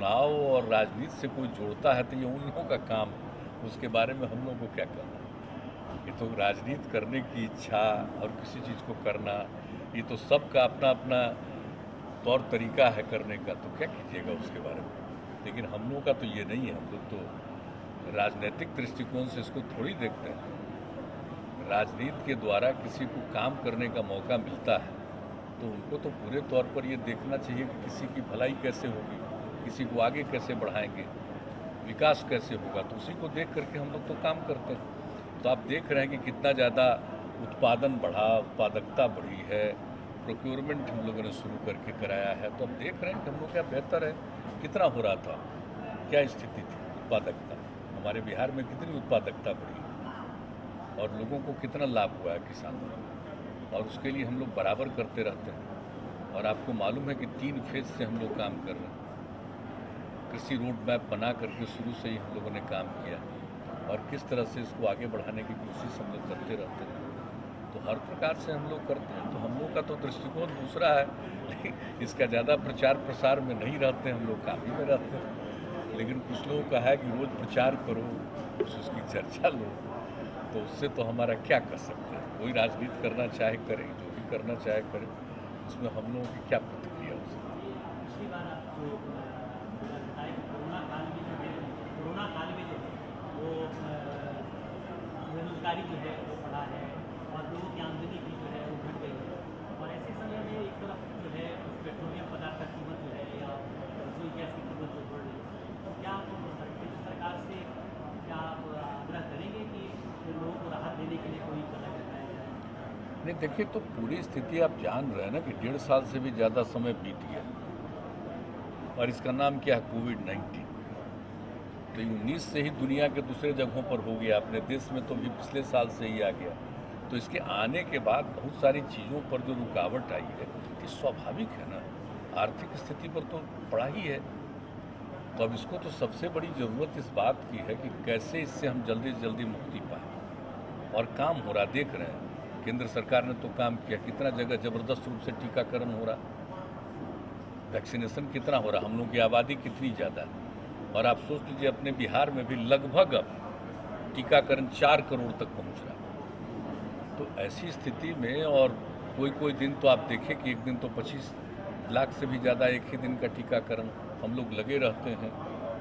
चुनाव और राजनीति से कोई जोड़ता है तो ये उन लोगों का काम है, उसके बारे में हम लोगों को क्या करना है। ये तो राजनीति करने की इच्छा और किसी चीज़ को करना, ये तो सबका अपना अपना तौर तरीका है करने का, तो क्या कीजिएगा उसके बारे में। लेकिन हम लोगों का तो ये नहीं है, हम लोग तो राजनीतिक दृष्टिकोण से इसको थोड़ी देखते हैं। राजनीति के द्वारा किसी को काम करने का मौका मिलता है तो उनको तो पूरे तौर पर ये देखना चाहिए कि किसी की भलाई कैसे होगी, किसी को आगे कैसे बढ़ाएंगे, विकास कैसे होगा, तो उसी को देख करके हम लोग तो काम करते हैं। तो आप देख रहे हैं कि कितना ज़्यादा उत्पादन बढ़ा, उत्पादकता बढ़ी है, प्रोक्योरमेंट हम लोगों ने शुरू करके कराया है। तो अब देख रहे हैं कि हम लोग क्या बेहतर है, कितना हो रहा था, क्या स्थिति थी उत्पादकता, हमारे बिहार में कितनी उत्पादकता बढ़ी और लोगों को कितना लाभ हुआ है किसानों को, और उसके लिए हम लोग बराबर करते रहते हैं। और आपको मालूम है कि 3 फेज से हम लोग काम कर रहे हैं। कृषि रोड मैप बना करके शुरू से ही हम लोगों ने काम किया और किस तरह से इसको आगे बढ़ाने की कोशिश हम लोग करते रहते हैं। तो हर प्रकार से हम लोग करते हैं। तो हम लोग का तो दृष्टिकोण दूसरा है, लेकिन इसका ज़्यादा प्रचार प्रसार में नहीं रहते हैं, हम लोग काम ही में रहते हैं। लेकिन कुछ लोगों का है कि रोज़ प्रचार करो, कुछ उसकी चर्चा लो, तो उससे तो हमारा क्या कर सकते हैं। कोई राजनीति करना चाहे करे, जो भी करना चाहे करे, उसमें हम लोगों की क्या प्रतिक्रिया हो सकती है। पिछली बार आपको बताया कि कोरोना काल में जो है वो बेरोजगारी जो है वो बढ़ा है और लोगों की आमदनी भी जो है वो घट गई है। और ऐसे समय में एक तरफ जो है पेट्रोलियम पदार्थ का कीमत जो है या रसोई गैस की कीमत जो बढ़ रही है, तो क्या आप केंद्र सरकार से क्या आप आग्रह करेंगे कि लोगों को राहत देने के लिए कोई कदम उठाया जाए? नहीं, देखिए, तो पूरी स्थिति आप जान रहे हैं ना कि 1.5 साल से भी ज़्यादा समय बीत गया और इसका नाम क्या है, कोविड-19। तो 19 से ही दुनिया के दूसरे जगहों पर हो गया, अपने देश में तो भी पिछले साल से ही आ गया। तो इसके आने के बाद बहुत सारी चीज़ों पर जो रुकावट आई है, ये स्वाभाविक है ना, आर्थिक स्थिति पर तो पड़ा ही है। तो अब इसको तो सबसे बड़ी ज़रूरत इस बात की है कि कैसे इससे हम जल्दी से जल्दी मुक्ति पाएँ। और काम हो रहा, देख रहे हैं, केंद्र सरकार ने तो काम किया, कितना जगह ज़बरदस्त रूप से टीकाकरण हो रहा, वैक्सीनेशन कितना हो रहा, हम लोग की आबादी कितनी ज़्यादा है। और आप सोच लीजिए अपने बिहार में भी लगभग अब टीकाकरण 4 करोड़ तक पहुंच रहा है। तो ऐसी स्थिति में, और कोई दिन तो आप देखें कि एक दिन तो 25 लाख से भी ज़्यादा एक ही दिन का टीकाकरण हम लोग लगे रहते हैं।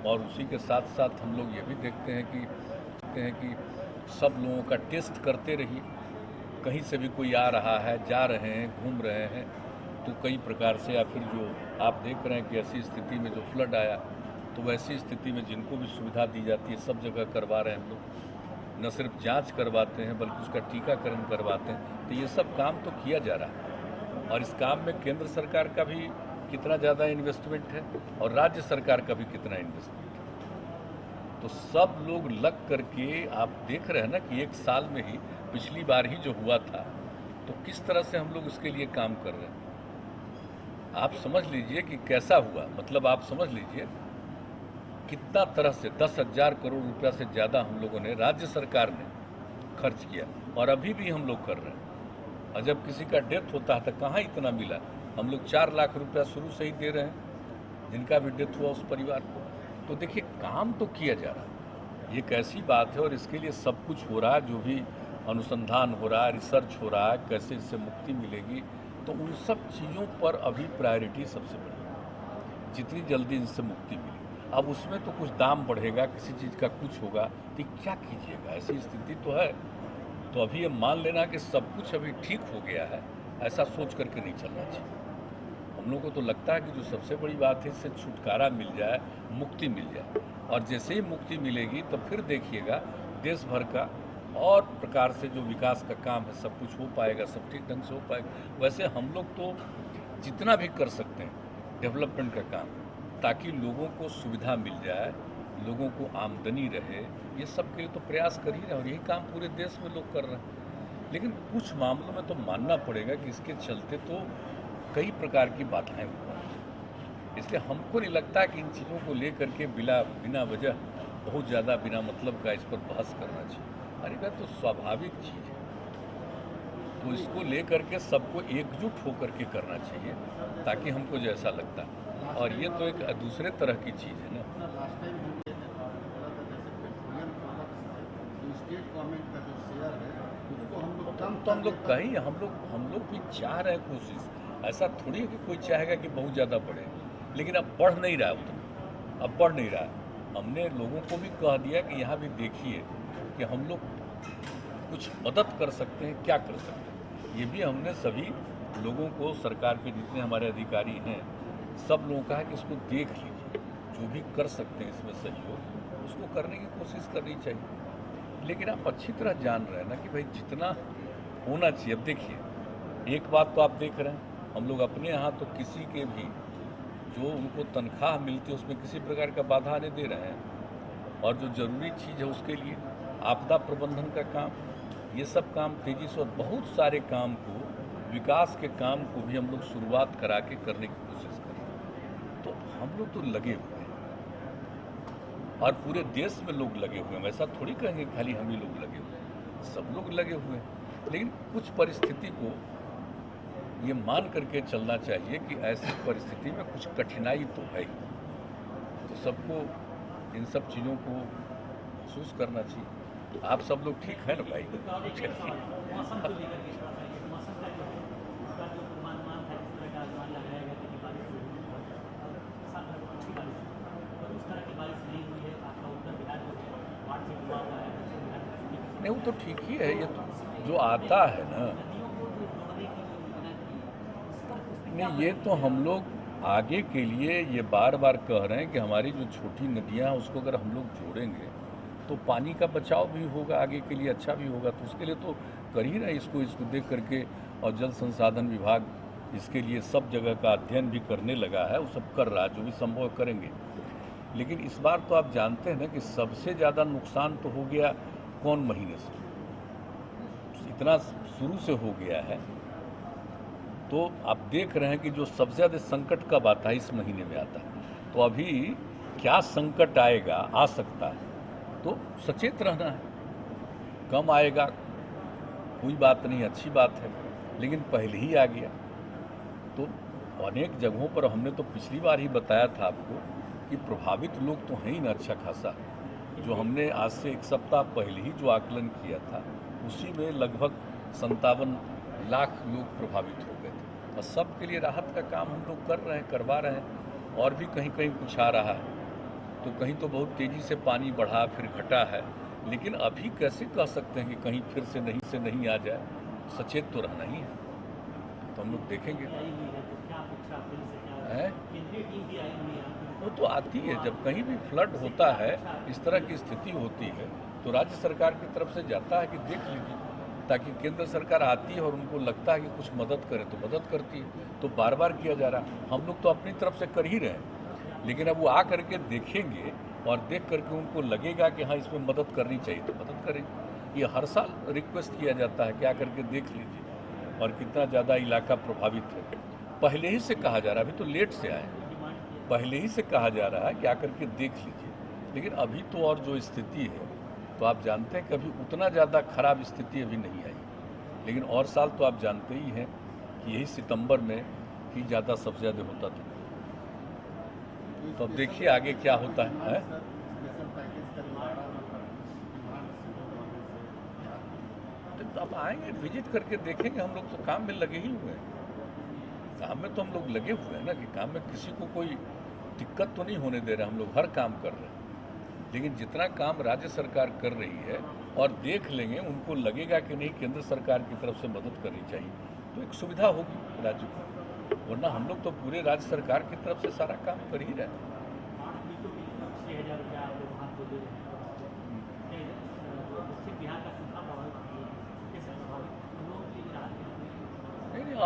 और उसी के साथ साथ हम लोग ये भी देखते हैं कि सब लोगों का टेस्ट करते रहिए। कहीं से भी कोई आ रहा है, जा रहे हैं, घूम रहे हैं, तो कई प्रकार से, या फिर जो आप देख रहे हैं कि ऐसी स्थिति में जो फ्लड आया, तो वैसी स्थिति में जिनको भी सुविधा दी जाती है सब जगह करवा रहे हैं हम लोग। न सिर्फ जांच करवाते हैं बल्कि उसका टीकाकरण करवाते हैं। तो ये सब काम तो किया जा रहा है और इस काम में केंद्र सरकार का भी कितना ज़्यादा इन्वेस्टमेंट है और राज्य सरकार का भी कितना इन्वेस्टमेंट है। तो सब लोग लग करके आप देख रहे हैं ना कि 1 साल में ही, पिछली बार ही जो हुआ था, तो किस तरह से हम लोग इसके लिए काम कर रहे हैं। आप समझ लीजिए कि कैसा हुआ, मतलब आप समझ लीजिए कितना तरह से 10,000 करोड़ रुपया से ज़्यादा हम लोगों ने, राज्य सरकार ने खर्च किया और अभी भी हम लोग कर रहे हैं। और जब किसी का डेथ होता है तो कहाँ इतना मिला, हम लोग 4 लाख रुपया शुरू से ही दे रहे हैं जिनका भी डेथ हुआ उस परिवार को। तो देखिए, काम तो किया जा रहा है, ये कैसी बात है। और इसके लिए सब कुछ हो रहा है, जो भी अनुसंधान हो रहा है, रिसर्च हो रहा है, कैसे इससे मुक्ति मिलेगी, तो उन सब चीज़ों पर अभी प्रायोरिटी सबसे बड़ी है, जितनी जल्दी इनसे मुक्ति मिले। अब उसमें तो कुछ दाम बढ़ेगा, किसी चीज़ का कुछ होगा, तो क्या कीजिएगा, ऐसी स्थिति तो है। तो अभी ये मान लेना कि सब कुछ अभी ठीक हो गया है, ऐसा सोच करके नहीं चलना चाहिए। हम लोग को तो लगता है कि जो सबसे बड़ी बात है, इससे छुटकारा मिल जाए, मुक्ति मिल जाए। और जैसे ही मुक्ति मिलेगी तो फिर देखिएगा देश भर का और प्रकार से जो विकास का काम है सब कुछ हो पाएगा, सब ठीक ढंग से हो पाएगा। वैसे हम लोग तो जितना भी कर सकते हैं डेवलपमेंट का काम, ताकि लोगों को सुविधा मिल जाए, लोगों को आमदनी रहे, ये सब के लिए तो प्रयास कर ही रहे हैं और यही काम पूरे देश में लोग कर रहे हैं। लेकिन कुछ मामलों में तो मानना पड़ेगा कि इसके चलते तो कई प्रकार की बाधाएं हुई। इसलिए हमको नहीं लगता कि इन चीज़ों को लेकर के बिना वजह बहुत ज़्यादा बिना मतलब का इस पर बहस करना चाहिए। अरे भाई, तो स्वाभाविक चीज़ है। तो इसको लेकर के सबको एकजुट होकर के करना चाहिए, ताकि हमको जैसा लगता है। और ये तो एक दूसरे तरह की चीज़ है ना। लास्ट टाइम जो बोला था जैसे पेट्रोलियम प्रोडक्ट्स जो स्टेट गवर्नमेंट का जो शेयर है उसको हम लोग कम तो हम लोग कहीं हम लोग भी चाह रहे हैं कोशिश। ऐसा थोड़ी है कि कोई चाहेगा कि बहुत ज़्यादा बढ़े, लेकिन अब बढ़ नहीं रहा है उतना, अब बढ़ नहीं रहा है। हमने लोगों को भी कह दिया कि यहाँ भी देखिए कि हम लोग कुछ मदद कर सकते हैं, क्या कर सकते हैं। ये भी हमने सभी लोगों को, सरकार के जितने हमारे अधिकारी हैं, सब लोगों का है कि इसको देख लीजिए, जो भी कर सकते हैं इसमें सहयोग उसको करने की कोशिश करनी चाहिए। लेकिन आप अच्छी तरह जान रहे हैं ना कि भाई जितना होना चाहिए। अब देखिए, एक बात तो आप देख रहे हैं, हम लोग अपने यहाँ तो किसी के भी जो उनको तनख्वाह मिलती है उसमें किसी प्रकार का बाधा नहीं दे रहे हैं। और जो ज़रूरी चीज़ है उसके लिए आपदा प्रबंधन का काम, ये सब काम तेज़ी से, और बहुत सारे काम को, विकास के काम को भी हम लोग शुरुआत करा के करने की कोशिश करें। तो हम लोग तो लगे हुए हैं और पूरे देश में लोग लगे हुए हैं। वैसा थोड़ी कहेंगे खाली हम ही लोग लगे हुए हैं, सब लोग लगे हुए हैं। लेकिन कुछ परिस्थिति को ये मान करके चलना चाहिए कि ऐसी परिस्थिति में कुछ कठिनाई तो है ही, तो सबको इन सब चीज़ों को महसूस करना चाहिए। आप सब लोग ठीक है ना भाई? मौसम को लेकर के थोड़ा सा ये मौसम का जो है उसका जो पूर्वानुमान था, जिस तरह का अनुमान लगाया गया था कि बारिश होगी, अच्छी बारिश हुई, और उस तरह की बारिश नहीं हुई है। आपका उत्तर बिहार जो है बाढ़ से डूबा हुआ है, दक्षिण बिहार में नहीं, वो तो ठीक ही है। ये तो जो आता है ना, नदियों को जो जोड़ने की जो योजना थी उस पर नहीं, ये तो हम लोग आगे के लिए ये बार बार कह रहे हैं कि हमारी जो छोटी नदियाँ हैं उसको अगर हम लोग जोड़ेंगे तो पानी का बचाव भी होगा, आगे के लिए अच्छा भी होगा। तो उसके लिए तो कर ही रहे इसको देख करके, और जल संसाधन विभाग इसके लिए सब जगह का अध्ययन भी करने लगा है, वो सब कर रहा है, जो भी संभव करेंगे। लेकिन इस बार तो आप जानते हैं ना कि सबसे ज़्यादा नुकसान तो हो गया कौन महीने से, इतना शुरू से हो गया है। तो आप देख रहे हैं कि जो सबसे ज़्यादा संकट कब आता है, इस महीने में आता है। तो अभी क्या संकट आएगा, आ सकता है, तो सचेत रहना है। कम आएगा कोई बात नहीं, अच्छी बात है, लेकिन पहले ही आ गया तो अनेक जगहों पर हमने तो पिछली बार ही बताया था आपको कि प्रभावित लोग तो हैं ही ना अच्छा खासा। जो हमने आज से एक सप्ताह पहले ही जो आकलन किया था उसी में लगभग 57 लाख लोग प्रभावित हो गए थे। और सबके लिए राहत का काम हम लोग कर रहे हैं, करवा रहे हैं। और भी कहीं कहीं कुछ आ रहा है, तो कहीं तो बहुत तेज़ी से पानी बढ़ा फिर घटा है। लेकिन अभी कैसे कह सकते हैं कि कहीं फिर से नहीं आ जाए। सचेत तो रहना ही है, तो हम लोग देखेंगे। आई हुई है, तो क्या अपेक्षा दिल से क्या है केंद्रीय टीम भी आई हुई है? वो तो आती है, जब कहीं भी फ्लड होता है, इस तरह की स्थिति होती है, तो राज्य सरकार की तरफ से जाता है कि देख लीजिए, ताकि केंद्र सरकार आती है और उनको लगता है कि कुछ मदद करे तो मदद करती है। तो बार बार किया जा रहा है, हम लोग तो अपनी तरफ से कर ही रहे हैं। लेकिन अब वो आ करके देखेंगे और देख करके उनको लगेगा कि हाँ इसमें मदद करनी चाहिए तो मदद करेंगे। ये हर साल रिक्वेस्ट किया जाता है कि आ करके देख लीजिए और कितना ज़्यादा इलाका प्रभावित है। पहले ही से कहा जा रहा है, अभी तो लेट से आए, पहले ही से कहा जा रहा है कि आकर के देख लीजिए। लेकिन अभी तो और जो स्थिति है तो आप जानते हैं कि अभी उतना ज़्यादा खराब स्थिति अभी नहीं आई। लेकिन और साल तो आप जानते ही हैं कि यही सितंबर में ही ज़्यादा सबसे ज़्यादा होता था। तो अब देखिए आगे क्या होता है? तो अब आएंगे, विजिट करके देखेंगे। हम लोग तो काम में लगे ही हुए हैं, काम में तो हम लोग लगे हुए हैं ना, कि काम में किसी को कोई दिक्कत तो नहीं होने दे रहे। हम लोग हर काम कर रहे हैं, लेकिन जितना काम राज्य सरकार कर रही है और देख लेंगे, उनको लगेगा कि नहीं केंद्र सरकार की तरफ से मदद करनी चाहिए, तो एक सुविधा होगी राज्य को। वरना हम लोग तो पूरे राज्य सरकार की तरफ से सारा काम कर ही रहे हैं। 6,000 रुपया आप लोग वहाँ को दे रहे हैं। दक्षिण बिहार का सूखा प्रभावित कैसे प्रभावित उन लोगों के लिए राहत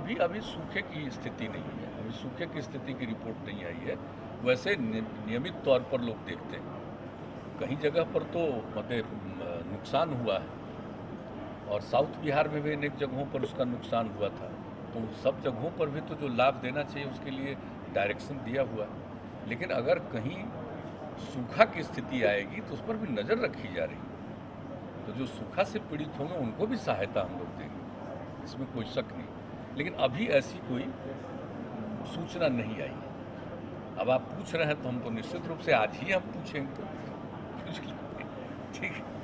नहीं, अभी सूखे की स्थिति नहीं है, अभी सूखे की स्थिति की रिपोर्ट नहीं आई है। वैसे नियमित तौर पर लोग देखते हैं, कहीं जगह पर तो मतलब नुकसान हुआ है, और साउथ बिहार में भी अनेक जगहों पर उसका नुकसान हुआ था। तो सब जगहों पर भी तो जो लाभ देना चाहिए उसके लिए डायरेक्शन दिया हुआ है। लेकिन अगर कहीं सूखा की स्थिति आएगी तो उस पर भी नज़र रखी जा रही है। तो जो सूखा से पीड़ित होंगे उनको भी सहायता हम लोग देंगे, इसमें कोई शक नहीं। लेकिन अभी ऐसी कोई सूचना नहीं आई है। अब आप पूछ रहे हैं तो हम तो निश्चित रूप से आज ही हम पूछेंगे। ठीक है।